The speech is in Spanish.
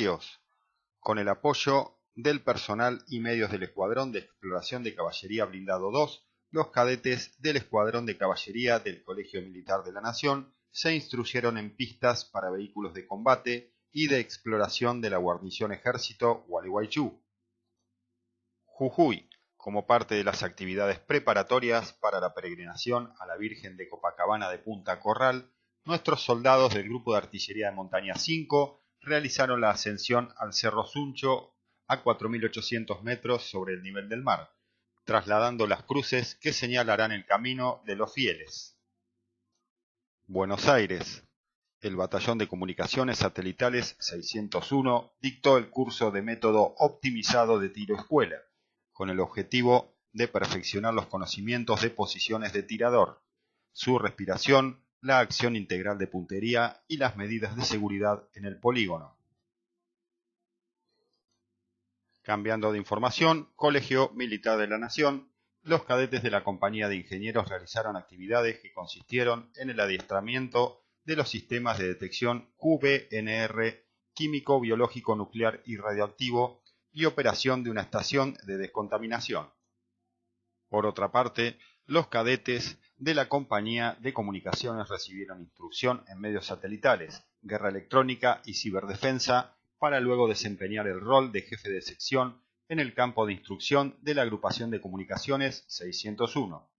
Ríos, con el apoyo del personal y medios del Escuadrón de Exploración de Caballería Blindado 2, los cadetes del Escuadrón de Caballería del Colegio Militar de la Nación se instruyeron en pistas para vehículos de combate y de exploración de la guarnición Ejército Gualeguaychú. Jujuy, como parte de las actividades preparatorias para la peregrinación a la Virgen de Copacabana de Punta Corral, nuestros soldados del Grupo de Artillería de Montaña 5 realizaron la ascensión al Cerro Suncho a 4.800 metros sobre el nivel del mar, trasladando las cruces que señalarán el camino de los fieles. Buenos Aires. El Batallón de Comunicaciones Satelitales 601 dictó el curso de método optimizado de tiro escuela, con el objetivo de perfeccionar los conocimientos de posiciones de tirador, su respiración, la acción integral de puntería y las medidas de seguridad en el polígono. Cambiando de información, Colegio Militar de la Nación, los cadetes de la Compañía de Ingenieros realizaron actividades que consistieron en el adiestramiento de los sistemas de detección QBNR, químico, biológico, nuclear y radioactivo, y operación de una estación de descontaminación. Por otra parte, los cadetes de la Compañía de Comunicaciones recibieron instrucción en medios satelitales, guerra electrónica y ciberdefensa para luego desempeñar el rol de jefe de sección en el campo de instrucción de la Agrupación de Comunicaciones 601.